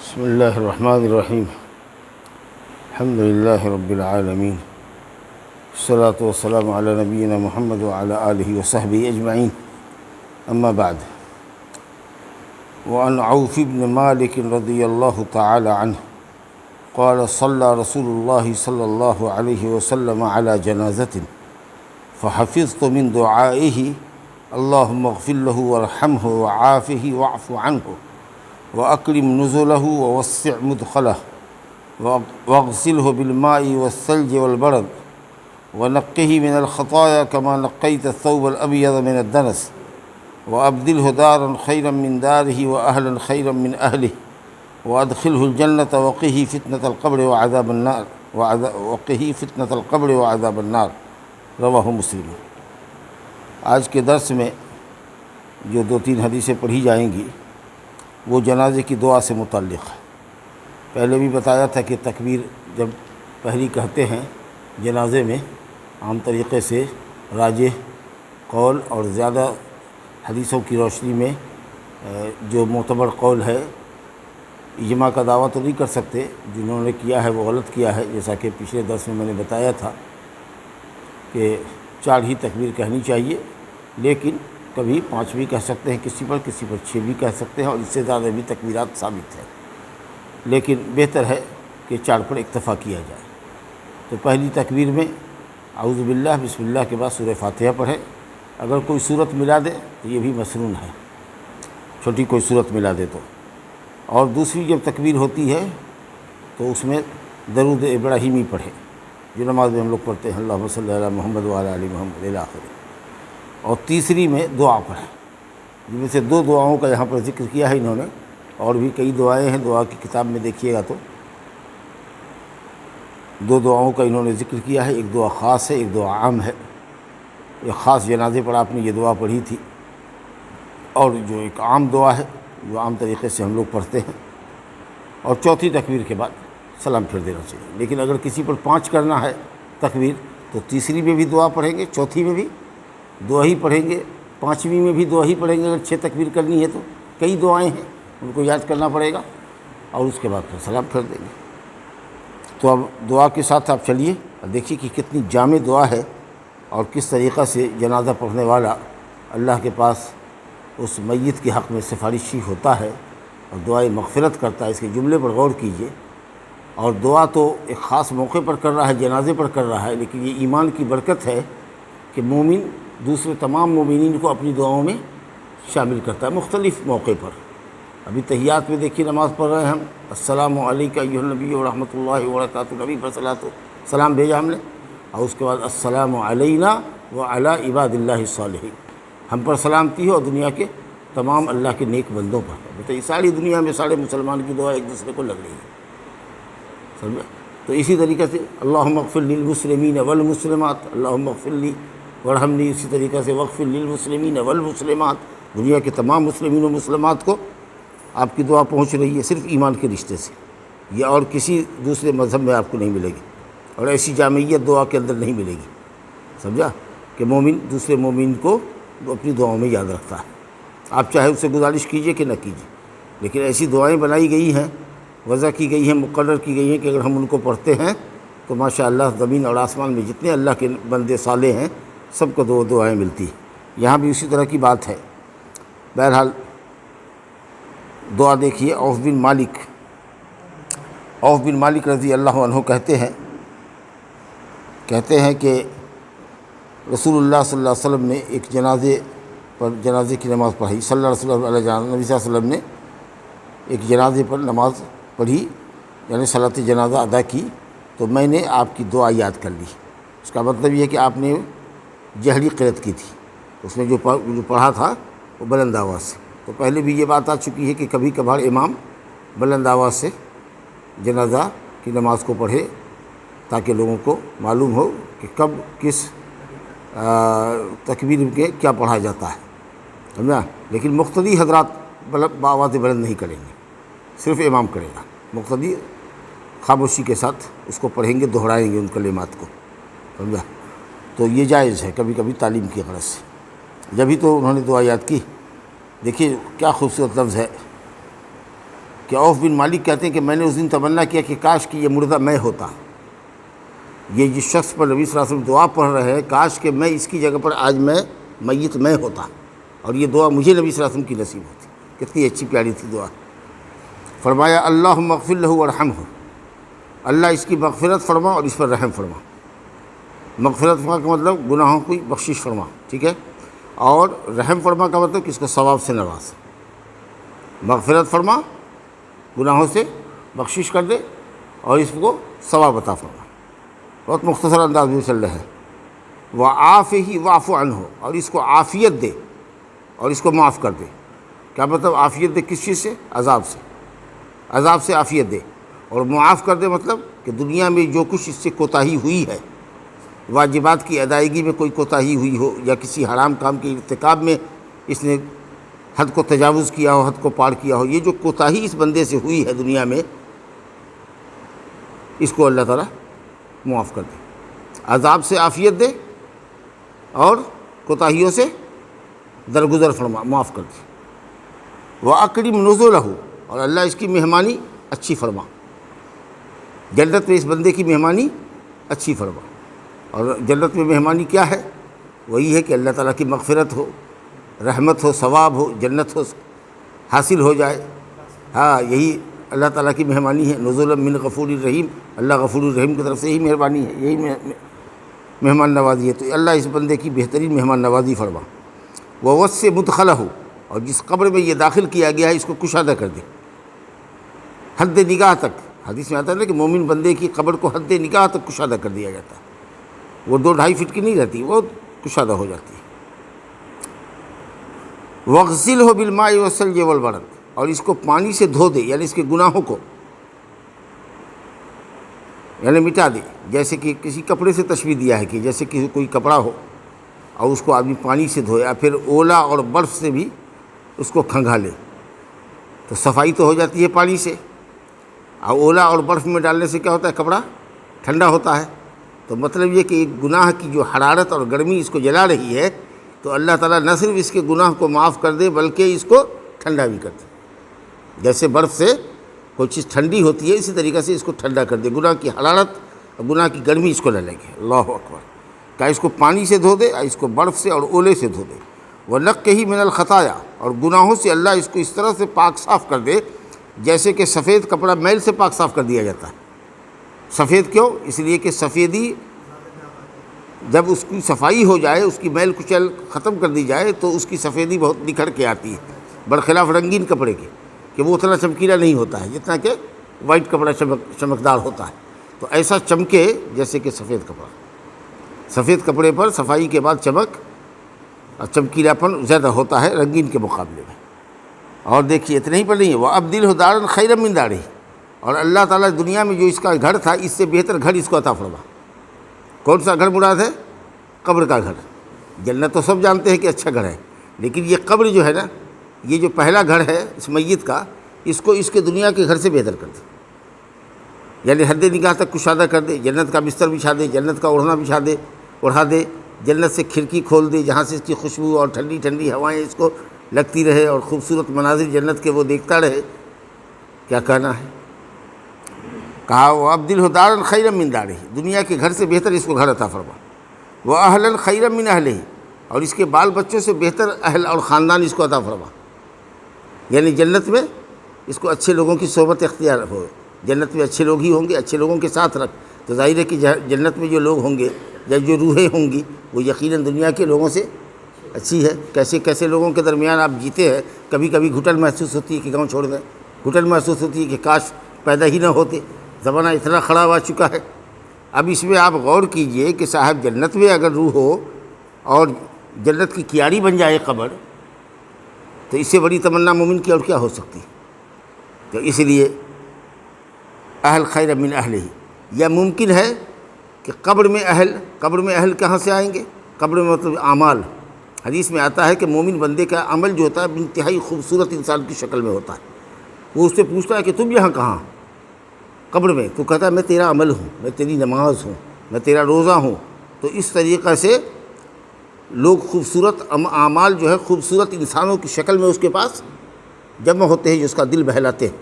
بسم اللہ الرحمن الرحیم الحمد للہ رب العالمین الصلاة والسلام علی نبینا محمد وعلی آلہ وصحبہ اجمعین اما بعد وعن عوف بن مالک رضی اللہ تعالی عنہ قال صلی رسول اللہ صلی اللہ علیہ وسلم علی جنازۃ فحفظت من دعائه اللہم اغفر له وارحمه وعافه واعف عنه وأكرم نزله ووسع مدخله واغسله بالماء والثلج والبرد ونقه من الخطايا كما نقيت الثوب الأبيض من الدنس وأبدله دارا خيرا من داره وأهلا خيرا من أهله وأدخله الجنة وقه فتنة القبر وعذاب النار وقه فتنة القبر وعذاب النار رواہ مسلم۔ آج کے درس میں جو دو تین حدیثیں پڑھی جائیں گی وہ جنازے کی دعا سے متعلق ہے۔ پہلے بھی بتایا تھا کہ تکبیر جب پہلی کہتے ہیں جنازے میں عام طریقے سے راجح قول اور زیادہ حدیثوں کی روشنی میں جو معتبر قول ہے، اجماع کا دعویٰ تو نہیں کر سکتے، جنہوں نے کیا ہے وہ غلط کیا ہے، جیسا کہ پچھلے درس میں نے بتایا تھا کہ 4 ہی تکبیر کہنی چاہیے، لیکن کبھی 5 بھی کہہ سکتے ہیں، کسی پر 6 بھی کہہ سکتے ہیں، اور اس سے زیادہ بھی تکبیرات ثابت ہیں، لیکن بہتر ہے کہ 4 پر اکتفا کیا جائے۔ تو پہلی تکبیر میں اعوذ باللہ بسم اللہ کے بعد سورہ فاتحہ پڑھے، اگر کوئی صورت ملا دے تو یہ بھی مسنون ہے، چھوٹی کوئی صورت ملا دے تو۔ اور دوسری جب تکبیر ہوتی ہے تو اس میں درود ابراہیمی پڑھے، جو نماز میں ہم لوگ پڑھتے ہیں، اللہم صلی علی محمد وعلی آل محمد الی آخر۔ اور تیسری میں دعا پڑھیں، جن میں سے 2 دعاؤں کا یہاں پر ذکر کیا ہے انہوں نے، اور بھی کئی دعائیں ہیں، دعا کی کتاب میں دیکھیے گا تو 2 دعاؤں کا انہوں نے ذکر کیا ہے، ایک دعا خاص ہے، ایک دعا عام ہے۔ ایک خاص جنازے پر آپ نے یہ دعا پڑھی تھی، اور جو ایک عام دعا ہے جو عام طریقے سے ہم لوگ پڑھتے ہیں، اور چوتھی تکبیر کے بعد سلام پھیر دینا چاہیے۔ لیکن اگر کسی پر 5 کرنا ہے تکبیر تو تیسری میں بھی دعا پڑھیں گے، چوتھی میں بھی دعا ہی پڑھیں گے، 5ویں میں بھی دعا ہی پڑھیں گے۔ اگر 6 تکبیر کرنی ہے تو کئی دعائیں ہیں، ان کو یاد کرنا پڑے گا، اور اس کے بعد پھر سلام پھیر دیں گے۔ تو اب دعا کے ساتھ آپ چلیے اور دیکھیے کہ کتنی جامع دعا ہے، اور کس طریقہ سے جنازہ پڑھنے والا اللہ کے پاس اس میت کے حق میں سفارشی ہوتا ہے اور دعائے مغفرت کرتا ہے۔ اس کے جملے پر غور کیجیے۔ اور دعا تو ایک خاص موقع پر کر رہا ہے، جنازے پر کر رہا ہے، لیکن یہ ایمان کی برکت ہے کہ مومن دوسرے تمام مومنین کو اپنی دعاؤں میں شامل کرتا ہے مختلف موقع پر۔ ابھی تحیات میں دیکھیے نماز پڑھ رہے ہیں ہم، السلام علیکہ ایھا النبی ورحمۃ اللہ وبرکاتہ، نبی پر سلام بھیجا ہم نے، اور اس کے بعد السلام علینا وعلی عباد اللہ الصالحین، ہم پر سلامتی ہو اور دنیا کے تمام اللہ کے نیک بندوں پر۔ بتائیے ساری دنیا میں سارے مسلمان کی دعا ایک دوسرے کو لگ رہی ہے، سمجھا؟ تو اسی طریقے سے اللہم اغفر للمسلمین والمسلمات، اللہم اغفر لی وارحمنی، اسی طریقے سے واغفر للمسلمین والمسلمات، دنیا کے تمام مسلمین و مسلمات کو آپ کی دعا پہنچ رہی ہے صرف ایمان کے رشتے سے، یہ اور کسی دوسرے مذہب میں آپ کو نہیں ملے گی، اور ایسی جامعیت دعا کے اندر نہیں ملے گی، سمجھا؟ کہ مومن دوسرے مومن کو اپنی دعاؤں میں یاد رکھتا ہے۔ آپ چاہے اس سے گزارش کیجئے کہ نہ کیجئے، لیکن ایسی دعائیں بنائی گئی ہیں، وضع کی گئی ہیں، مقرر کی گئی ہیں کہ اگر ہم ان کو پڑھتے ہیں تو ماشاءاللہ زمین اور آسمان میں جتنے اللہ کے بندے صالح ہیں سب کو دعائیں ملتی ہیں۔ یہاں بھی اسی طرح کی بات ہے۔ بہرحال دعا دیکھیے، عوف بن مالک رضی اللہ عنہ کہتے ہیں کہ رسول اللہ صلی اللہ علیہ وسلم نے ایک جنازے کی نماز پڑھی، صلی اللہ علیہ وسلم، نبی صلی اللہ علیہ وسلم نے ایک جنازے پر نماز پڑھی، یعنی صلاۃ جنازہ ادا کی، تو میں نے آپ کی دعا یاد کر لی۔ اس کا مطلب یہ ہے کہ آپ نے جہری قرأت کی تھی، اس میں جو پڑھا تھا وہ بلند آواز سے۔ تو پہلے بھی یہ بات آ چکی ہے کہ کبھی کبھار امام بلند آواز سے جنازہ کی نماز کو پڑھے، تاکہ لوگوں کو معلوم ہو کہ کب کس تکبیر کے کیا پڑھا جاتا ہے، سمجھا؟ لیکن مقتدی حضرات بآواز بلند نہیں کریں گے، صرف امام کرے گا۔ مقتدی خاموشی کے ساتھ اس کو پڑھیں گے، دہرائیں گے ان کلمات کو، سمجھا؟ تو یہ جائز ہے کبھی کبھی تعلیم کی غرض سے۔ جبھی تو انہوں نے دعا یاد کی۔ دیکھیے کیا خوبصورت لفظ ہے، کہ عوف بن مالک کہتے ہیں کہ میں نے اس دن تمنا کیا کہ کاش کہ یہ مردہ میں ہوتا، یہ جس شخص پر نبی صلی اللہ علیہ وسلم دعا پڑھ رہے ہیں، کاش کہ میں اس کی جگہ پر آج میت میں ہوتا اور یہ دعا مجھے نبی صلی اللہ علیہ وسلم کی نصیب ہوتی۔ کتنی اچھی پیاری تھی دعا۔ فرمایا اللہم اغفر لہ ورحمہ، اللہ اس کی مغفرت فرما اور اس پر رحم فرما۔ مغفرت فرما کا مطلب گناہوں کی بخشش فرما، ٹھیک ہے، اور رحم فرما کا مطلب کہ اس کو ثواب سے نواز۔ مغفرت فرما، گناہوں سے بخشش کر دے اور اس کو ثواب عطا فرما۔ بہت مختصر انداز میں چل رہا ہے۔ وعافہ واعف عنہ، اور اس کو عافیت دے اور اس کو معاف کر دے۔ کیا مطلب عافیت دے کس چیز سے؟ عذاب سے، عذاب سے عافیت دے، اور معاف کر دے مطلب کہ دنیا میں جو کچھ اس سے کوتاہی ہوئی ہے، واجبات کی ادائیگی میں کوئی کوتاہی ہوئی ہو یا کسی حرام کام کے ارتکاب میں اس نے حد کو تجاوز کیا ہو، حد کو پار کیا ہو، یہ جو کوتاہی اس بندے سے ہوئی ہے دنیا میں، اس کو اللہ تعالیٰ معاف کر دے، عذاب سے عافیت دے اور کوتاہیوں سے درگزر فرما، معاف کر دے۔ وَأَكْرِمْ نُزُلَهُ، اور اللہ اس کی مہمانی اچھی فرما، جنت میں اس بندے کی مہمانی اچھی فرما۔ اور جنت میں مہمانی کیا ہے؟ وہی ہے کہ اللہ تعالیٰ کی مغفرت ہو، رحمت ہو، ثواب ہو، جنت ہو، حاصل ہو جائے۔ ہاں، یہی اللہ تعالیٰ کی مہمانی ہے۔ نزولا من غفور الرحیم، اللہ غفور الرحیم کی طرف سے یہی مہربانی ہے، یہی مہمان نوازی ہے۔ تو اللہ اس بندے کی بہترین مہمان نوازی فرما۔ وَوَسِّعْ مُدْخَلَهُ، اور جس قبر میں یہ داخل کیا گیا ہے اس کو کشادہ کر دے، حد نگاہ تک۔ حدیث میں آتا ہے نا کہ مومن بندے کی قبر کو حد نگاہ تک کشادہ کر دیا جاتا ہے، وہ 2-2.5 فٹ کی نہیں رہتی، وہ کشادہ ہو جاتی ہے۔ وَاغْسِلْهُ بِالْمَاءِ وَالثَّلْجِ وَالْبَرَدِ، اور اس کو پانی سے دھو دے، یعنی اس کے گناہوں کو یعنی مٹا دے۔ جیسے کہ کسی کپڑے سے تشبیہ دیا ہے کہ جیسے کہ کوئی کپڑا ہو اور اس کو آدمی پانی سے دھوئے، یا پھر اولا اور برف سے بھی اس کو کھنگا لے تو صفائی تو ہو جاتی ہے پانی سے۔ اور اولا اور برف میں ڈالنے سے کیا ہوتا ہے؟ کپڑا ٹھنڈا ہوتا ہے۔ تو مطلب یہ کہ ایک گناہ کی جو حرارت اور گرمی اس کو جلا رہی ہے، تو اللہ تعالیٰ نہ صرف اس کے گناہ کو معاف کر دے بلکہ اس کو ٹھنڈا بھی کر دے۔ جیسے برف سے کوئی چیز ٹھنڈی ہوتی ہے، اسی طریقے سے اس کو ٹھنڈا کر دے، گناہ کی حرارت اور گناہ کی گرمی اس کو نہ لگے۔ اللہ اکبر۔ کہ اس کو پانی سے دھو دے، اس کو برف سے اور اولے سے دھو دے۔ وَنَقِّهِ مِنَ الْخَطَايَا، اور گناہوں سے اللہ اس کو اس طرح سے پاک صاف کر دے جیسے کہ سفید کپڑا میل سے پاک صاف کر دیا جاتا ہے۔ سفید کیوں؟ اس لیے کہ سفیدی جب اس کی صفائی ہو جائے، اس کی میل کچل ختم کر دی جائے تو اس کی سفیدی بہت نکھر کے آتی ہے، برخلاف رنگین کپڑے کے کہ وہ اتنا چمکیلا نہیں ہوتا ہے جتنا کہ وائٹ کپڑا چمکدار ہوتا ہے۔ تو ایسا چمکے جیسے کہ سفید کپڑا، سفید کپڑے پر صفائی کے بعد چمک اور چمکیلاپن زیادہ ہوتا ہے رنگین کے مقابلے میں۔ اور دیکھیے اتنا ہی پر نہیں ہے، وَأَبْدِلْهُ دَارًا خَيْرًا مِنْ دَارِهِ، اور اللہ تعالیٰ دنیا میں جو اس کا گھر تھا اس سے بہتر گھر اس کو عطا فرما۔ کون سا گھر مراد ہے؟ قبر کا گھر۔ جنت تو سب جانتے ہیں کہ اچھا گھر ہے، لیکن یہ قبر جو ہے نا، یہ جو پہلا گھر ہے اس میت کا، اس کو اس کے دنیا کے گھر سے بہتر کر دے، یعنی حد نگاہ تک کشادہ کر دے، جنت کا بستر بچھا دے، جنت کا اوڑھنا اڑھا دے، جنت سے کھڑکی کھول دے جہاں سے اس کی خوشبو اور ٹھنڈی ٹھنڈی ہوائیں اس کو لگتی رہے اور خوبصورت مناظر جنت کے وہ دیکھتا رہے۔ کیا کہنا ہے؟ کہا وَأَبْدِلْهُ دَارًا خَيْرًا مِنْ دَارِهِ، دنیا کے گھر سے بہتر اس کو گھر عطا فرما۔ وَأَهْلًا خَيْرًا مِنْ أَهْلِهِ، اور اس کے بال بچوں سے بہتر اہل اور خاندان اس کو عطا فرما، یعنی جنت میں اس کو اچھے لوگوں کی صحبت اختیار ہو، جنت میں اچھے لوگ ہی ہوں گے، اچھے لوگوں کے ساتھ رکھ۔ تو ظاہر ہے کہ جنت میں جو لوگ ہوں گے یا جو روحیں ہوں گی وہ یقیناً دنیا کے لوگوں سے اچھی ہے۔ کیسے کیسے لوگوں کے درمیان آپ جیتے ہیں، کبھی کبھی گھٹن محسوس ہوتی ہے کہ گاؤں چھوڑ دیں، گھٹن محسوس ہوتی ہے کہ کاش پیدا ہی نہ ہوتے، زمانہ اتنا خراب آ چکا ہے۔ اب اس میں آپ غور کیجئے کہ صاحب جنت میں اگر روح ہو اور جنت کی کیاری بن جائے قبر، تو اس سے بڑی تمنا مومن کی اور کیا ہو سکتی؟ تو اس لیے اہل خیر من اہلہ، یا ممکن ہے کہ قبر میں اہل کہاں سے آئیں گے؟ قبر میں مطلب اعمال۔ حدیث میں آتا ہے کہ مومن بندے کا عمل جو ہوتا ہے انتہائی خوبصورت انسان کی شکل میں ہوتا ہے۔ وہ اس سے پوچھتا ہے کہ تم یہاں کہاں؟ قبر میں۔ تو کہتا ہے میں تیرا عمل ہوں، میں تیری نماز ہوں، میں تیرا روزہ ہوں۔ تو اس طریقہ سے لوگ خوبصورت اعمال جو ہے خوبصورت انسانوں کی شکل میں اس کے پاس جمع ہوتے ہیں جو اس کا دل بہلاتے ہیں۔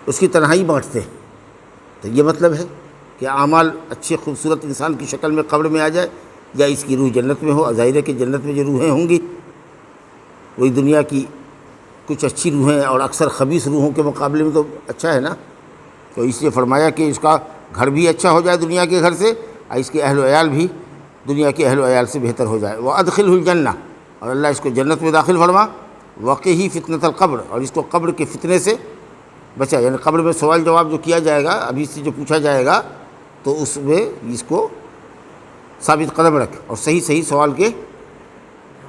اس کی تنہائی بانٹتے ہیں۔ تو یہ مطلب ہے کہ اعمال اچھے خوبصورت انسان کی شکل میں قبر میں آ جائے، یا اس کی روح جنت میں ہو۔ ظاہر ہے کہ جنت میں جو روحیں ہوں گی وہی دنیا کی کچھ اچھی روحیں اور اکثر خبیث روحوں کے مقابلے میں تو اچھا ہے نا، تو اس لیے فرمایا کہ اس کا گھر بھی اچھا ہو جائے دنیا کے گھر سے، اور اس کے اہل و عیال بھی دنیا کے اہل و عیال سے بہتر ہو جائے۔ وَأَدْخِلْهُ الْجَنَّةَ، اور اللہ اس کو جنت میں داخل فرما۔ وَقِهِ فِتْنَةَ الْقَبْرِ، اور اس کو قبر کے فتنے سے بچا، یعنی قبر میں سوال جواب جو کیا جائے گا، ابھی سے جو پوچھا جائے گا، تو اس میں اس کو ثابت قدم رکھ اور صحیح صحیح سوال کے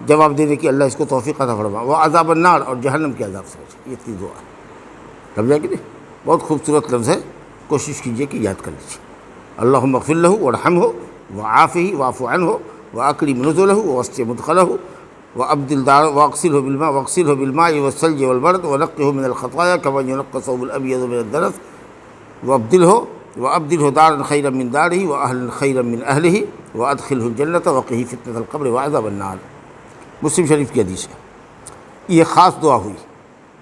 جواب دینے کی اللہ اس کو توفیق عطا فرما۔ وَعَذَابَ النَّارِ، اور جہنم کے عذاب سے بچا۔ یہ اتنی دعا ہے، سمجھا کہ نہیں؟ بہت خوبصورت لفظ ہے، کوشش کیجئے کہ یاد کر لیجیے۔ اللہم اغفر لہ وارحمہ وعافہ واعف عنہ واکرم نزلہ ووسع مدخلہ وابدل دار واغسلہ بالماء والثلج والبرد ونقہ من الخطایا کما ینقى الثوب الابیض من الدنس وابدلہ دارا خیرا من دارہ واہلا خیرا من اہلہ وادخلہ الجنۃ وقہ فتنۃ القبر وعذاب النار۔ مسلم شریف کی حدیث ہے۔ یہ خاص دعا ہوئی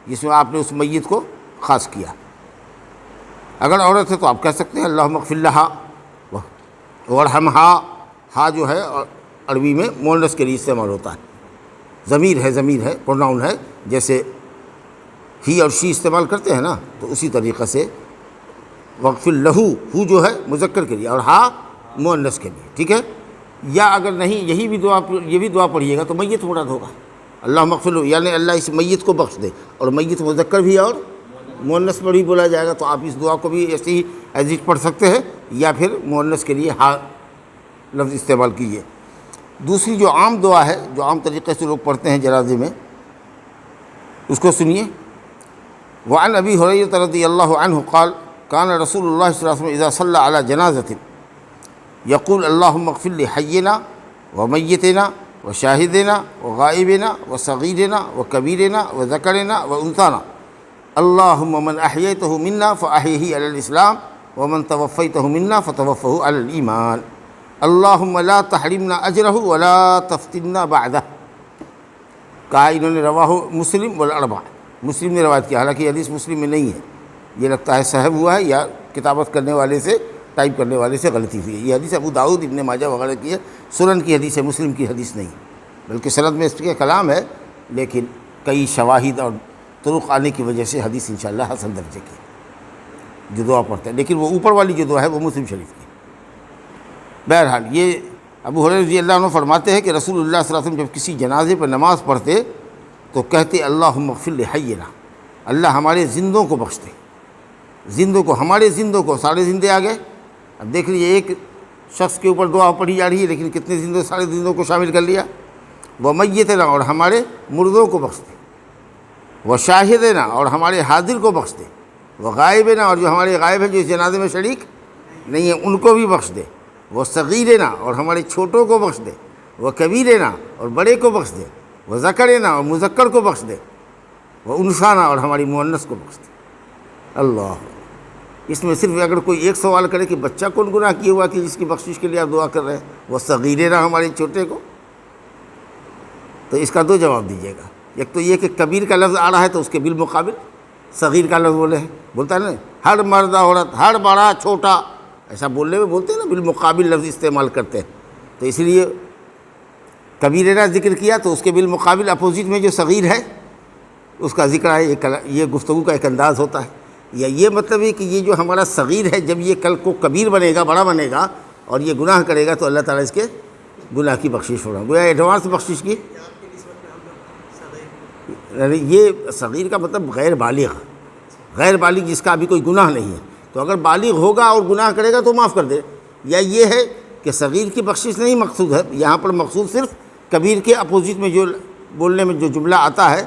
جس میں آپ نے اس میت کو خاص کیا۔ اگر عورت ہے تو آپ کہہ سکتے ہیں اللہم اغفر لہا وارحمہا۔ ہا جو ہے عربی میں مؤنث کے لیے استعمال ہوتا ہے، ضمیر ہے، پروناؤن ہے، جیسے ہی اور شی استعمال کرتے ہیں نا، تو اسی طریقے سے واغفر لہو، ہو جو ہے مذکر کے لیے اور ہا مؤنث کے لیے، ٹھیک ہے۔ یا اگر نہیں یہ بھی دعا پڑھیے گا تو میت مراد ہوگا، اللہم اغفر لہو، یعنی اللہ اس میت کو بخش دے، اور میت مذکر بھی اور مؤنث پر بھی بولا جائے گا، تو آپ اس دعا کو بھی ایسے ہی ایز اٹ پڑھ سکتے ہیں، یا پھر مؤنث کے لیے ہا لفظ استعمال کیجیے۔ دوسری جو عام دعا ہے، جو عام طریقے سے لوگ پڑھتے ہیں جنازے میں، اس کو سنیے۔ وعن ابی ہریرہ رضی اللہ عنہ قال کان رسول اللہ صلی اللہ علیہ وسلم اذا صلی علی جنازۃ یقول اللہم اغفر لحینا ومیتنا وشاہدنا وغائبنا وصغیرنا وکبیرنا وذکرنا وانثانا اللہم من احییتہ منا فاحیہ علی الاسلام ومن توفیتہ منا فتوفہ علی الایمان اللہم لا تحرمنا اجرہ ولا تفتنا بعدہ۔ کہا انہوں نے رواہ مسلم والاربعہ، مسلم نے روایت کیا، حالانکہ یہ حدیث مسلم میں نہیں ہے، یہ لگتا ہے صحیح ہوا ہے یا کتابت کرنے والے سے، ٹائپ کرنے والے سے غلطی ہوئی ہے۔ یہ حدیث ابو داؤد ابن ماجہ وغیرہ کی ہے، سنن کی حدیث ہے، مسلم کی حدیث نہیں، بلکہ سند میں اس کے کلام ہے، لیکن کئی شواہد اور طرق آنے کی وجہ سے حدیث انشاءاللہ حسن درجے کی جو دعا پڑھتا ہے، لیکن وہ اوپر والی جو دعا ہے وہ مسلم شریف کی۔ بہرحال یہ ابو ہریرہ رضی اللہ عنہ فرماتے ہیں کہ رسول اللہ صلی اللہ علیہ وسلم جب کسی جنازے پر نماز پڑھتے تو کہتے اللہم اغفر لحینا، اللہ ہمارے زندوں کو بخش دے، زندوں کو، ہمارے زندوں کو، سارے زندے آ گئے۔ اب دیکھ لیجیے ایک شخص کے اوپر دعا پڑھی جا رہی ہے، لیکن کتنے زندوں، سارے زندوں کو شامل کر لیا۔ ومیتنا، اور ہمارے مردوں کو بخش دے، وشاہدنا، اور ہمارے حاضر کو بخش دے، وغائبنا، اور جو ہمارے غائب ہیں جو اس جنازے میں شریک نہیں ہیں ان کو بھی بخش دے، وصغیرنا، اور ہمارے چھوٹوں کو بخش دے، وکبیرنا، اور بڑے کو بخش دے، وذکرنا، اور مذکر کو بخش دے، وانثانا، اور ہماری مؤنث کو بخش دے۔ اللہ، اس میں صرف اگر کوئی ایک سوال کرے کہ بچہ کون گناہ کیا ہوا کہ جس کی بخشش کے لیے آپ دعا کر رہے ہیں، وصغیرنا، ہمارے چھوٹے کو، تو اس کا دو جواب دیجیے گا۔ ایک تو یہ کہ کبیر کا لفظ آ رہا ہے تو اس کے بالمقابل صغیر کا لفظ بولے ہیں، بولتا ہے نا، ہر مرد عورت، ہر بڑا چھوٹا، ایسا بولنے میں بولتے ہیں نا، بالمقابل لفظ استعمال کرتے ہیں، تو اس لیے کبیرہ ذکر کیا تو اس کے بالمقابل اپوزٹ میں جو صغیر ہے اس کا ذکر ہے۔ یہ گفتگو کا ایک انداز ہوتا ہے، یا یہ مطلب ہے کہ یہ جو ہمارا صغیر ہے جب یہ کل کو کبیر بنے گا، بڑا بنے گا اور یہ گناہ کرے گا تو اللہ تعالیٰ اس کے گناہ کی بخشش ہوگا، گویا ایڈوانس بخشش کی۔ یہ صغیر کا مطلب غیر بالغ جس کا ابھی کوئی گناہ نہیں ہے، تو اگر بالغ ہوگا اور گناہ کرے گا تو معاف کر دے۔ یا یہ ہے کہ صغیر کی بخشش نہیں مقصود ہے، یہاں پر مقصود صرف کبیر کے اپوزٹ میں جو بولنے میں جو جملہ آتا ہے،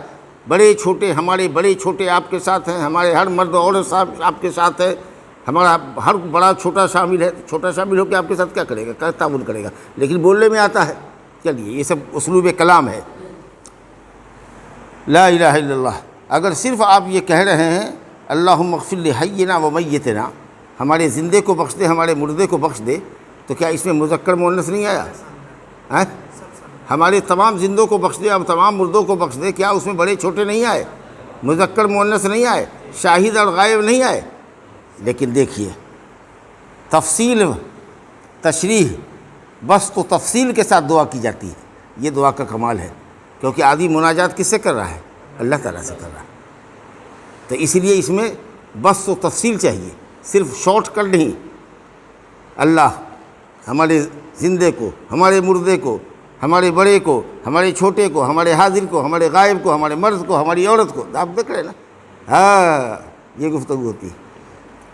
بڑے چھوٹے، ہمارے بڑے چھوٹے آپ کے ساتھ ہیں، ہمارے ہر مرد عورت صاحب آپ کے ساتھ ہے، ہمارا ہر بڑا چھوٹا شامل ہے، چھوٹا شامل ہو کے آپ کے ساتھ کیا کرے گا، کیا تعاون کرے گا، لیکن بولنے میں آتا ہے۔ چلیے یہ سب اسلوب کلام ہے۔ لا الہ الا اللہ، اگر صرف آپ یہ کہہ رہے ہیں اللہم اغفر لحینا ومیتنا، ہمارے زندے کو بخش دے، ہمارے مردے کو بخش دے، تو کیا اس میں مذکر مؤنث نہیں آیا؟ ہمارے تمام زندوں کو بخش دے، اب تمام مردوں کو بخش دے، کیا اس میں بڑے چھوٹے نہیں آئے؟ مذکر مؤنث نہیں آئے، شاہد اور غائب نہیں آئے، لیکن دیکھیے تفصیل تشریح بس تو تفصیل کے ساتھ دعا کی جاتی ہے، یہ دعا کا کمال ہے، کیونکہ آدمی مناجات کس سے کر رہا ہے؟ اللہ تعالیٰ سے کر رہا ہے، تو اس لیے اس میں بس و تفصیل چاہیے، صرف شارٹ کٹ نہیں۔ اللہ ہمارے زندے کو، ہمارے مردے کو، ہمارے بڑے کو، ہمارے چھوٹے کو، ہمارے حاضر کو، ہمارے غائب کو، ہمارے مرد کو، ہماری عورت کو، آپ دیکھ رہے ہیں نا، ہاں یہ گفتگو ہوتی ہے۔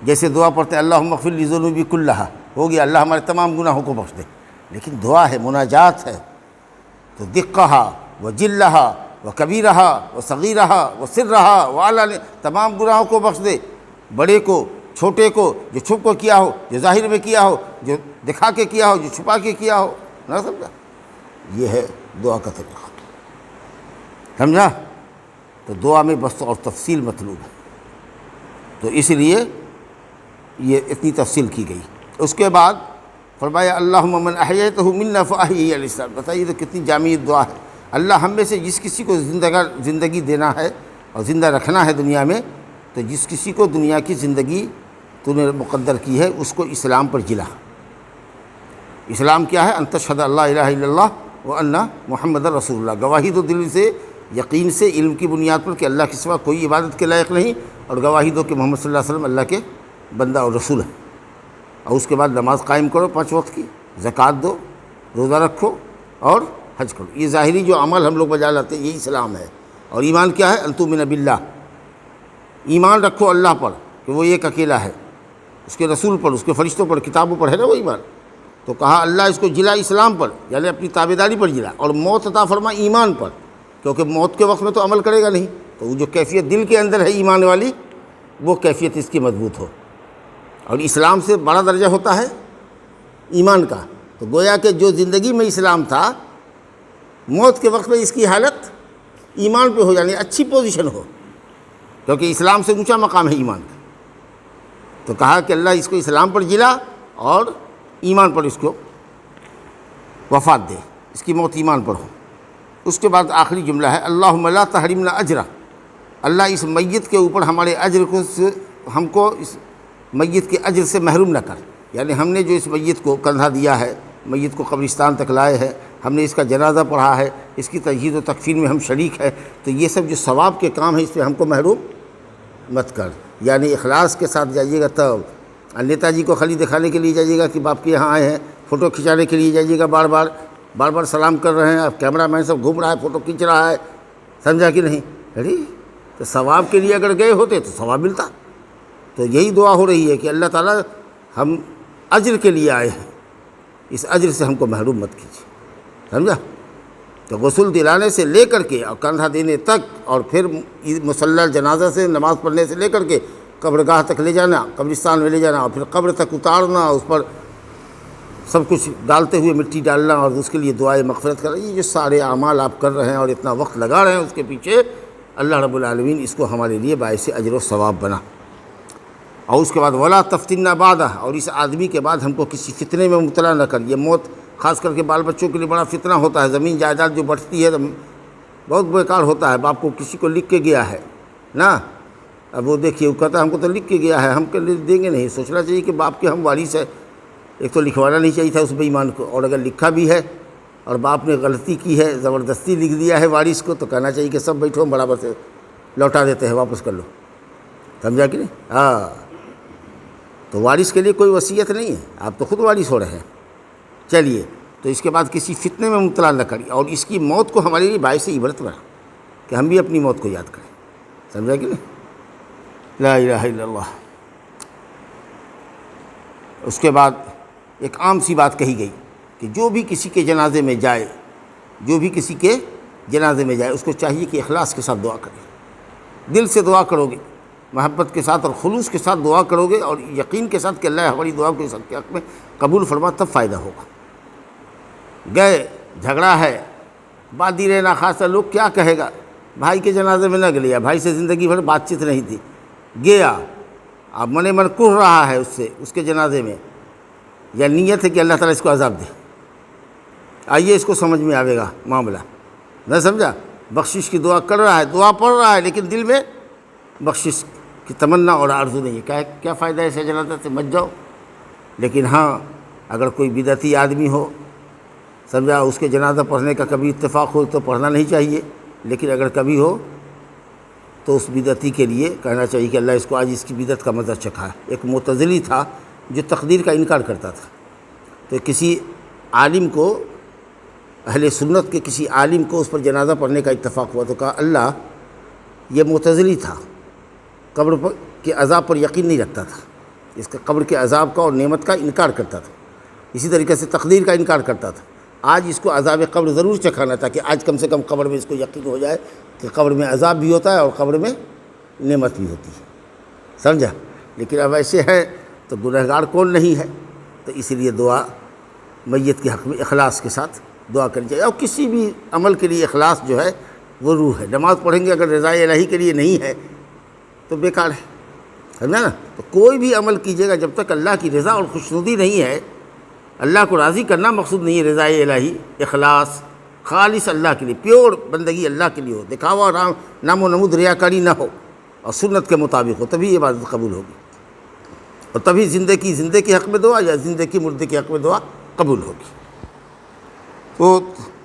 جیسے دعا پڑھتے ہیں اللہم اغفر لی ذنوبی کلہا، ہو گیا اللہ ہمارے تمام گناہوں کو بخش دے، لیکن دعا ہے، مناجات ہے، تو دقہا و جلہا و کبیرہا و صغیرہا و سرہا و علانیہ، تمام گناہوں کو بخش دے، بڑے کو، چھوٹے کو، جو چھپ کو کیا ہو، جو ظاہر میں کیا ہو، جو دکھا کے کیا ہو، جو چھپا کے کیا ہو، نہ سمجھا؟ یہ ہے دعا کا طریقہ، سمجھا؟ تو دعا میں بس اور تفصیل مطلوب ہے، تو اس لیے یہ اتنی تفصیل کی گئی۔ اس کے بعد فرمایا اللہم من احییتہ منا فاحیہ علی الاسلام، بتائیے تو کتنی جامع دعا ہے۔ اللہ ہم میں سے جس کسی کو زندگی دینا ہے اور زندہ رکھنا ہے دنیا میں، تو جس کسی کو دنیا کی زندگی تو نے مقدر کی ہے اس کو اسلام پر جلا۔ اسلام کیا ہے؟ ان تشہد اللہ الہ الا اللہ وان محمد رسول اللہ، گواہی دو دل سے، یقین سے، علم کی بنیاد پر کہ اللہ کے سوا کوئی عبادت کے لائق نہیں، اور گواہی دو کہ محمد صلی اللہ علیہ وسلم اللہ کے بندہ اور رسول ہے، اور اس کے بعد نماز قائم کرو 5 وقت کی، زکوٰۃ دو، روزہ رکھو اور حج کرو۔ یہ ظاہری جو عمل ہم لوگ بجا لاتے ہیں یہ اسلام ہے۔ اور ایمان کیا ہے؟ ان تؤمن باللہ، ایمان رکھو اللہ پر کہ وہ ایک اکیلا ہے، اس کے رسول پر، اس کے فرشتوں پر، کتابوں پر ہے نا وہ ایمان۔ تو کہا اللہ اس کو جلا اسلام پر، یعنی اپنی تابعداری پر جلا، اور موت عطا فرما ایمان پر، کیونکہ موت کے وقت میں تو عمل کرے گا نہیں، تو وہ جو کیفیت دل کے اندر ہے ایمان والی، وہ کیفیت اس کی مضبوط ہو۔ اور اسلام سے بڑا درجہ ہوتا ہے ایمان کا، تو گویا کہ جو زندگی میں اسلام تھا، موت کے وقت میں اس کی حالت ایمان پہ ہو، یعنی اچھی پوزیشن ہو، کیونکہ اسلام سے اونچا مقام ہے ایمان کا۔ تو کہا کہ اللہ اس کو اسلام پر جلا اور ایمان پر اس کو وفات دے، اس کی موت ایمان پر ہو۔ اس کے بعد آخری جملہ ہے اللہم لا تحرمنا اجرہ، اللہ اس میت کے اوپر ہمارے اجر کو، ہم کو اس میت کے اجر سے محروم نہ کر، یعنی ہم نے جو اس میت کو کندھا دیا ہے، میت کو قبرستان تک لائے ہیں، ہم نے اس کا جنازہ پڑھا ہے، اس کی تجہیز و تکفین میں ہم شریک ہیں، تو یہ سب جو ثواب کے کام ہیں اس پہ ہم کو محروم مت کر، یعنی اخلاص کے ساتھ جائیے گا۔ تب نیتا جی کو خالی دکھانے کے لیے جائیے گا کہ باپ کے یہاں آئے ہیں، فوٹو کھنچانے کے لیے جائیے گا، بار بار سلام کر رہے ہیں، اب کیمرہ مین سب گھوم رہا ہے، فوٹو کھینچ رہا ہے، سمجھا کہ نہیں؟ ارے تو ثواب کے لیے اگر گئے ہوتے تو ثواب ملتا۔ تو یہی دعا ہو رہی ہے کہ اللہ تعالیٰ ہم اجر کے لیے آئے ہیں، اس اجر سے ہم کو محروم مت کیجیے، سمجھا؟ تو غسل دلانے سے لے کر کے اور کندھا دینے تک، اور پھر مصلی جنازہ سے نماز پڑھنے سے لے کر کے قبرگاہ تک لے جانا، قبرستان میں لے جانا، اور پھر قبر تک اتارنا، اس پر سب کچھ ڈالتے ہوئے مٹی ڈالنا، اور اس کے لیے دعائے مغفرت کرنا، یہ جو سارے اعمال آپ کر رہے ہیں اور اتنا وقت لگا رہے ہیں اس کے پیچھے، اللہ رب العالمین اس کو ہمارے لیے باعث اجر و ثواب بنا۔ اور اس کے بعد ولا تفتنا بعدہ، اور اس آدمی کے بعد ہم کو کسی فتنے میں مبتلا نہ کر۔ یہ موت خاص کر کے بال بچوں کے لیے بڑا فتنہ ہوتا ہے، زمین جائیداد جو بڑھتی ہے تو بہت بیکار ہوتا ہے۔ باپ کو کسی کو لکھ کے گیا ہے نا، اب وہ دیکھیے وہ کہتا ہے ہم کو تو لکھ کے گیا ہے، ہم کے دیں گے نہیں۔ سوچنا چاہیے کہ باپ کے ہم وارث ہے، ایک تو لکھوانا نہیں چاہیے تھا اس بے ایمان کو، اور اگر لکھا بھی ہے اور باپ نے غلطی کی ہے، زبردستی لکھ دیا ہے وارث کو، تو کہنا چاہیے کہ سب بیٹھو ہم برابر سے لوٹا دیتے ہیں، واپس کر لو، سمجھا کہ نہیں؟ ہاں، تو وارث کے لیے کوئی وصیت نہیں ہے، آپ تو خود وارث ہو رہے ہیں۔ چلیے، تو اس کے بعد کسی فتنے میں مبتلا نہ کریے، اور اس کی موت کو ہمارے لیے باعث عبرت بنا کہ ہم بھی اپنی موت کو یاد کریں، سمجھا کہ نہیں؟ لا الہ الا اللہ۔ اس کے بعد ایک عام سی بات کہی گئی کہ جو بھی کسی کے جنازے میں جائے، جو بھی کسی کے جنازے میں جائے، اس کو چاہیے کہ اخلاص کے ساتھ دعا کرے، دل سے دعا کرو گے، محبت کے ساتھ اور خلوص کے ساتھ دعا کرو گے، اور یقین کے ساتھ کہ اللہ ہماری دعا کو اس کے حق میں قبول فرما، تب فائدہ ہوگا۔ گئے، جھگڑا ہے، بات دی رہنا، خاصہ لوگ کیا کہے گا، بھائی کے جنازے میں نہ گیا، بھائی سے زندگی بھر بات چیت نہیں تھی، گیا، اب من کڑھ رہا ہے اس سے، اس کے جنازے میں، یا نیت ہے کہ اللہ تعالیٰ اس کو عذاب دے۔ آئیے اس کو سمجھ میں آئے گا معاملہ، نہ سمجھا؟ بخشش کی دعا کر رہا ہے، دعا پڑھ رہا ہے، لیکن دل میں بخشش کی تمنا اور آرزو نہیں ہے۔ کیا فائدہ ہے ایسے جنازہ سے؟ مت جاؤ۔ لیکن ہاں اگر کوئی بدعتی آدمی ہو، سمجھا، اس کے جنازہ پڑھنے کا کبھی اتفاق ہو تو پڑھنا نہیں چاہیے، لیکن اگر کبھی ہو تو اس بدعتی کے لیے کہنا چاہیے کہ اللہ اس کو آج اس کی بدعت کا مزہ چکھا ہے۔ ایک معتزلی تھا جو تقدیر کا انکار کرتا تھا، تو کسی عالم کو، اہل سنت کے کسی عالم کو اس پر جنازہ پڑھنے کا اتفاق ہوا، تو کہا اللہ، یہ معتزلی تھا، قبر کے عذاب پر یقین نہیں رکھتا تھا، اس کا قبر کے عذاب کا اور نعمت کا انکار کرتا تھا، اسی طریقے سے تقدیر کا انکار کرتا تھا۔ آج اس کو عذاب قبر ضرور چکھانا تھا کہ آج کم سے کم قبر میں اس کو یقین ہو جائے کہ قبر میں عذاب بھی ہوتا ہے اور قبر میں نعمت بھی ہوتی ہے، سمجھا۔ لیکن اب ایسے ہے تو گنہگار کون نہیں ہے؟ تو اسی لیے دعا میت کے حق میں اخلاص کے ساتھ دعا کرنی چاہیے، اور کسی بھی عمل کے لیے اخلاص جو ہے وہ روح ہے۔ نماز پڑھیں گے اگر رضائے الہی کے لیے نہیں ہے تو بیکار ہے، سمجھا نا۔ تو کوئی بھی عمل کیجیے گا جب تک اللہ کی رضا اور خوشنودی نہیں ہے، اللہ کو راضی کرنا مقصود نہیں ہے، رضائے الہی، اخلاص خالص اللہ کے لیے، پیور بندگی اللہ کے لیے ہو، دکھاوا، نام و نمود ریاکاری نہ ہو، اور سنت کے مطابق ہو، تبھی عبادت قبول ہوگی، اور تبھی زندے کے حق میں دعا یا زندے مردے کے حق میں دعا قبول ہوگی۔ تو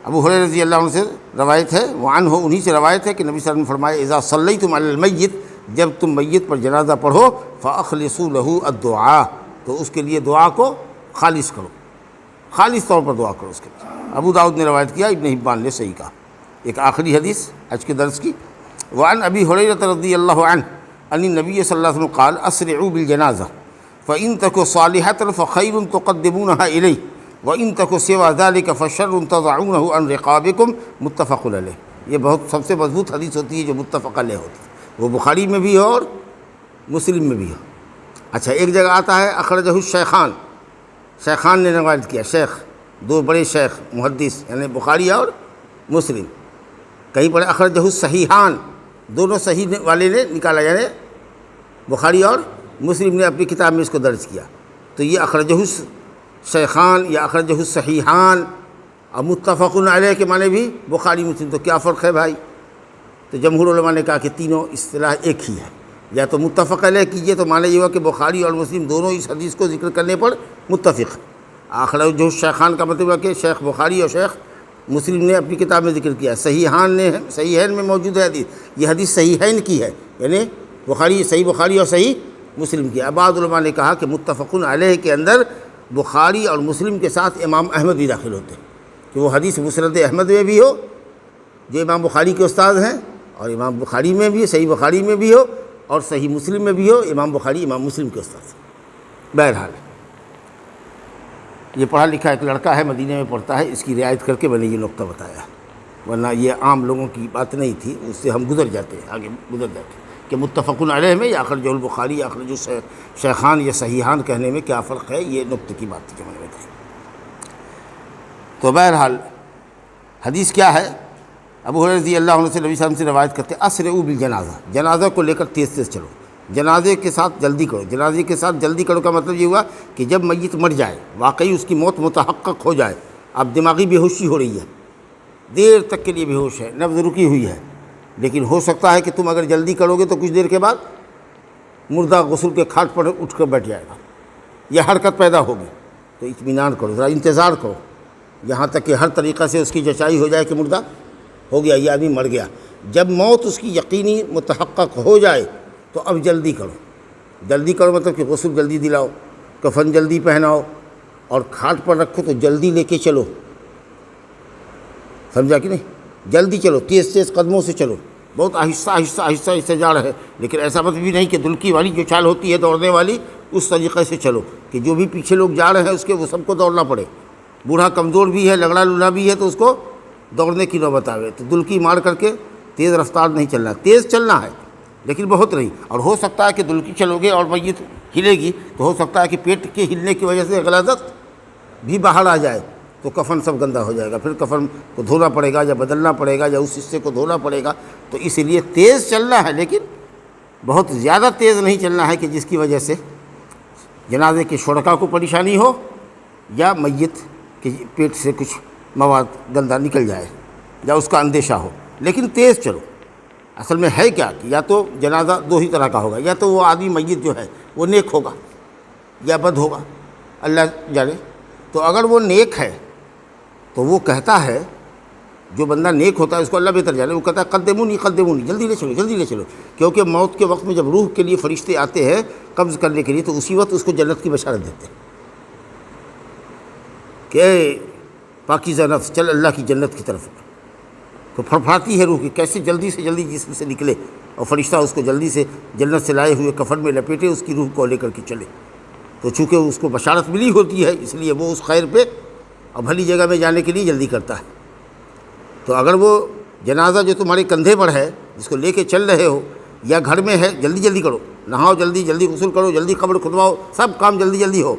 ابو ہریرہ رضی اللہ عنہ سے روایت ہے، وعنہ انہی سے روایت ہے کہ نبی صلی اللہ علیہ وسلم فرمائے اذا صلیتم علی المیت، جب تم میت پر جنازہ پڑھو، فاخلصوا له الدعاء، تو اس کے لیے دعا کو خالص کرو، خالص طور پر دعا کرو اس کے لیے۔ ابو داؤد نے روایت کیا، ابن حبان نے صحیح کہا۔ ایک آخری حدیث آج کے درس کی، وعن ابی ہریرہ رضی اللہ عنہ ان النبی صلی اللہ علیہ وسلم قال اسرعوا بالجنازہ فإن تک صالحة فخیر تقدمونها الیہ وإن تک سوى ذلك فشر تضعونه عن رقابکم، متفق علیہ۔ یہ بہت سب سے مضبوط حدیث ہوتی ہے جو متفق علیہ ہوتی ہے، وہ بخاری میں بھی ہو اور مسلم میں بھی ہو۔ اچھا، ایک جگہ آتا ہے اخرجہ الشیخان، شیخان نے روایت کیا، شیخ، دو بڑے شیخ محدث، یعنی بخاری اور مسلم۔ کہیں پر اخرجہ الصحیحان، دونوں صحیح والے نے نکالا، یعنی بخاری اور مسلم نے اپنی کتاب میں اس کو درج کیا۔ تو یہ اخرجہ الشیخان یا اخرجہ الصحیحان اور متفق علیہ کے معنی بھی بخاری مسلم، تو کیا فرق ہے بھائی؟ تو جمہور علماء نے کہا کہ تینوں اصطلاح ایک ہی ہے، یا تو متفق علیہ کیجئے تو معنی یہ ہوا کہ بخاری اور مسلم دونوں اس حدیث کو ذکر کرنے پر متفق۔ اخرجہ الشیخان کا مطلب ہے کہ شیخ بخاری اور شیخ مسلم نے اپنی کتاب میں ذکر کیا، صحیحین میں موجود ہے حدیث، یہ حدیث صحیحین کی ہے، یعنی صحیح بخاری اور صحیح مسلم کی۔ بعض علماء نے کہا کہ متفق علیہ کے اندر بخاری اور مسلم کے ساتھ امام احمد بھی داخل ہوتے ہیں، کہ وہ حدیث مسند احمد میں بھی ہو جو امام بخاری کے استاد ہیں، اور امام بخاری میں بھی، صحیح بخاری میں بھی ہو، اور صحیح مسلم میں بھی ہو، امام بخاری امام مسلم کے استاد ہیں۔ بہرحال یہ پڑھا لکھا ایک لڑکا ہے، مدینہ میں پڑھتا ہے، اس کی رعایت کر کے میں نے یہ نقطہ بتایا، ورنہ یہ عام لوگوں کی بات نہیں تھی، اس سے ہم گزر جاتے ہیں، آگے گزر جاتے ہیں کہ متفق علیہ میں یا اخرجہ البخاری یا اخرجہ الشیخان یا صحیحان کہنے میں کیا فرق ہے، یہ نقطے کی بات تھی جو میں نے بتائی۔ تو بہرحال حدیث کیا ہے؟ ابو ہریرہ رضی اللہ عنہ سے نبی صلی اللہ علیہ وسلم سے روایت کرتے ہیں اسرعوا بالجنازہ، جنازہ کو لے کر تیز تیز چلو، جنازے کے ساتھ جلدی کرو۔ جنازے کے ساتھ جلدی کرو کا مطلب یہ ہوا کہ جب میت مر جائے، واقعی اس کی موت متحقق ہو جائے، اب دماغی بے ہوشی ہو رہی ہے، دیر تک کے لیے بے ہوش ہے، نبض رکی ہوئی ہے، لیکن ہو سکتا ہے کہ تم اگر جلدی کرو گے تو کچھ دیر کے بعد مردہ غسل کے کھاٹ پر اٹھ کر بیٹھ جائے گا، یہ حرکت پیدا ہوگی، تو اطمینان کرو، ذرا انتظار کرو یہاں تک کہ ہر طریقہ سے اس کی جچائی ہو جائے کہ مردہ ہو گیا، یہ آدمی مر گیا۔ جب موت اس کی یقینی متحقق ہو جائے تو اب جلدی کرو۔ جلدی کرو مطلب کہ غسل جلدی دلاؤ، کفن جلدی پہناؤ، اور کھاٹ پر رکھو تو جلدی لے کے چلو، سمجھا کہ نہیں؟ جلدی چلو، تیز تیز قدموں سے چلو، بہت آہستہ آہستہ آہستہ آہستہ جا رہے، لیکن ایسا مطلب بھی نہیں کہ دلکی والی جو چال ہوتی ہے دوڑنے والی، اس طریقے سے چلو کہ جو بھی پیچھے لوگ جا رہے ہیں اس کے وہ سب کو دوڑنا پڑے، بوڑھا کمزور بھی ہے، لنگڑا لولھا بھی ہے تو اس کو دوڑنے کی نوبت آوے، تو دلکی مار کر کے تیز رفتار نہیں چلنا، تیز چلنا ہے لیکن بہت نہیں۔ اور ہو سکتا ہے کہ دلکی چلو گے اور میت ہلے گی تو ہو سکتا ہے کہ پیٹ کے ہلنے کی وجہ سے غلاظت بھی باہر آ جائے، تو کفن سب گندا ہو جائے گا، پھر کفن کو دھونا پڑے گا یا بدلنا پڑے گا یا اس حصے کو دھونا پڑے گا، تو اس لیے تیز چلنا ہے، لیکن بہت زیادہ تیز نہیں چلنا ہے کہ جس کی وجہ سے جنازے کے شرکا کو پریشانی ہو یا میت کے پیٹ سے کچھ مواد گندا نکل جائے یا اس کا اندیشہ ہو، لیکن تیز چلو۔ اصل میں ہے کیا کہ یا تو جنازہ دو ہی طرح کا ہوگا، یا تو وہ آدمی میت جو ہے وہ نیک ہوگا یا بد ہوگا، اللہ جانے۔ تو اگر وہ نیک ہے تو وہ کہتا ہے، جو بندہ نیک ہوتا ہے اس کو اللہ بہتر جانے، وہ کہتا ہے قدمونی قدمونی، جلدی لے چلو جلدی لے چلو، کیونکہ موت کے وقت میں جب روح کے لیے فرشتے آتے ہیں قبض کرنے کے لیے تو اسی وقت اس کو جنت کی بشارت دیتے ہیں کہ پاکیزہ نفس چل اللہ کی جنت کی طرف۔ تو پھڑپھڑاتی ہے روح کی، کیسے جلدی سے جلدی جسم سے نکلے، اور فرشتہ اس کو جلدی سے جنت سے لائے ہوئے کفن میں لپیٹے اس کی روح کو لے کر کے چلے۔ تو چونکہ اس کو بشارت ملی ہوتی ہے اس لیے وہ اس خیر پہ اور بھلی جگہ میں جانے کے لیے جلدی کرتا ہے۔ تو اگر وہ جنازہ جو تمہارے کندھے پر ہے جس کو لے کے چل رہے ہو یا گھر میں ہے، جلدی جلدی کرو، نہاؤ جلدی جلدی، غسل کرو جلدی، قبر کھدواؤ، سب کام جلدی جلدی ہو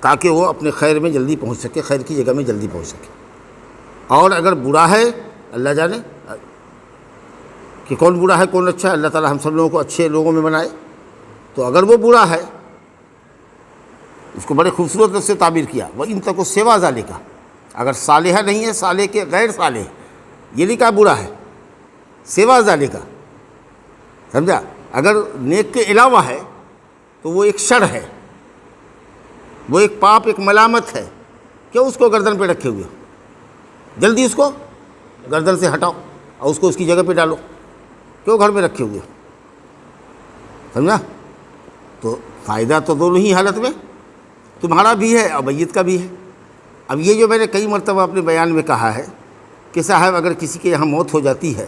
تاکہ وہ اپنے خیر میں جلدی پہنچ سکے، خیر کی جگہ میں جلدی پہنچ سکے۔ اور اگر برا ہے، اللہ جانے کہ کون برا ہے کون اچھا ہے، اللہ تعالی ہم سب لوگوں کو اچھے لوگوں میں بنائے۔ تو اگر وہ برا ہے، اس کو بڑے خوبصورت لفظ سے تعبیر کیا، وَإِن تَكُ سِوَىٰ ذَلِكَ، اگر صالحہ نہیں ہے، صالح کے غیر صالح، یہ نہیں کہا برا ہے، سوا ذالکا، سمجھا؟ اگر نیک کے علاوہ ہے تو وہ ایک شر ہے، وہ ایک پاپ، ایک ملامت ہے، کیوں اس کو گردن پہ رکھے ہوئے ہو؟ جلدی اس کو گردن سے ہٹاؤ اور اس کو اس کی جگہ پہ ڈالو، کیوں گھر میں رکھے ہوئے ہو؟ سمجھا؟ تو فائدہ تو دونوں ہی حالت میں تمہارا بھی ہے اور میت کا بھی ہے۔ اب یہ جو میں نے کئی مرتبہ اپنے بیان میں کہا ہے کہ صاحب اگر کسی کے یہاں موت ہو جاتی ہے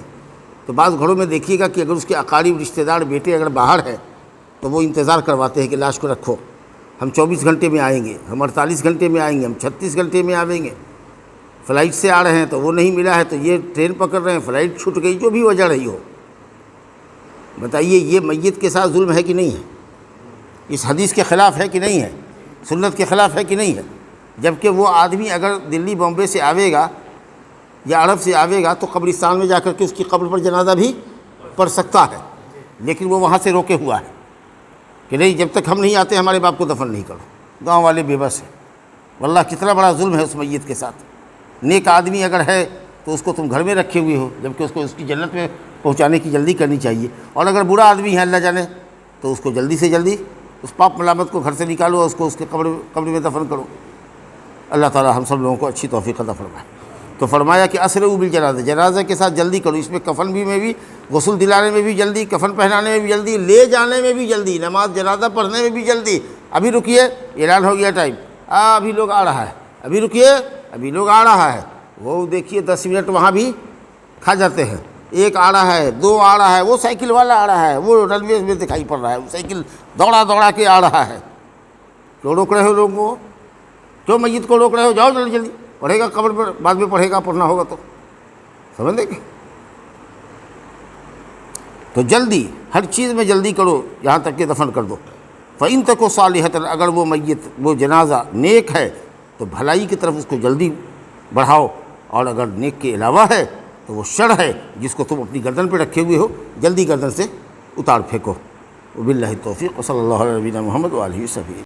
تو بعض گھروں میں دیکھیے گا کہ اگر اس کے اقارب رشتہ دار بیٹے اگر باہر ہیں تو وہ انتظار کرواتے ہیں کہ لاش کو رکھو، ہم 24 گھنٹے میں آئیں گے، ہم 48 گھنٹے میں آئیں گے، ہم 36 گھنٹے میں آئیں گے، فلائٹ سے آ رہے ہیں تو وہ نہیں ملا ہے تو یہ ٹرین پکڑ رہے ہیں، فلائٹ چھوٹ گئی، جو بھی وجہ رہی ہو۔ بتائیے یہ میت کے ساتھ ظلم ہے کہ نہیں ہے؟ اس حدیث کے خلاف ہے کہ نہیں ہے؟ سنت کے خلاف ہے کہ نہیں ہے؟ جبکہ وہ آدمی اگر دلی بامبے سے آوے گا یا عرب سے آوے گا تو قبرستان میں جا کر کے اس کی قبر پر جنازہ بھی پڑھ سکتا ہے، لیکن وہ وہاں سے روکے ہوا ہے کہ نہیں، جب تک ہم نہیں آتے ہمارے باپ کو دفن نہیں کرو۔ گاؤں والے بے بس ہیں، واللہ کتنا بڑا ظلم ہے اس میت کے ساتھ۔ نیک آدمی اگر ہے تو اس کو تم گھر میں رکھے ہوئے ہو، جبکہ اس کو اس کی جنت میں پہنچانے کی جلدی کرنی چاہیے، اور اگر برا آدمی ہے اللہ جانے تو اس کو جلدی سے جلدی اس پاپ ملامت کو گھر سے نکالو اور اس کو اس کے قبر میں دفن کرو۔ اللہ تعالی ہم سب لوگوں کو اچھی توفیق عطا فرمائے۔ تو فرمایا کہ اسرعوا بالجنازہ، جنازہ کے ساتھ جلدی کرو، اس میں کفن بھی میں بھی، غسل دلانے میں بھی جلدی، کفن پہنانے میں بھی جلدی، لے جانے میں بھی جلدی، نماز جنازہ پڑھنے میں بھی جلدی۔ ابھی رکیے، اعلان ہو گیا ٹائم، ابھی لوگ آ رہا ہے، ابھی رکیے، ابھی لوگ آ رہا ہے۔ وہ دیکھیے 10 منٹ وہاں بھی کھا جاتے ہیں، ایک آ رہا ہے، دو آ رہا ہے، وہ سائیکل والا آ رہا ہے، وہ رن وے میں دکھائی پڑ رہا ہے، وہ سائیکل دوڑا دوڑا کے آ رہا ہے۔ کیوں روک رہے ہو لوگوں کو؟ کیوں میت کو روک رہے ہو؟ جاؤ جلدی جلدی، پڑھے گا قبر پر، بعد میں پڑھے گا، پڑھنا ہوگا تو سمجھ دیں گے۔ تو جلدی، ہر چیز میں جلدی کرو یہاں تک کہ دفن کر دو۔ فَإِن تَكُ صَالِحَةً، اگر وہ میت، وہ جنازہ نیک ہے تو بھلائی کی طرف اس کو جلدی بڑھاؤ، اور اگر نیک کے علاوہ ہے تو وہ شر ہے جس کو تم اپنی گردن پہ رکھے ہوئے ہو، جلدی گردن سے اتار پھینکو۔ وباللہ التوفیق، وصلی اللہ علیہ نبینا محمد وآلہ وصحبہ۔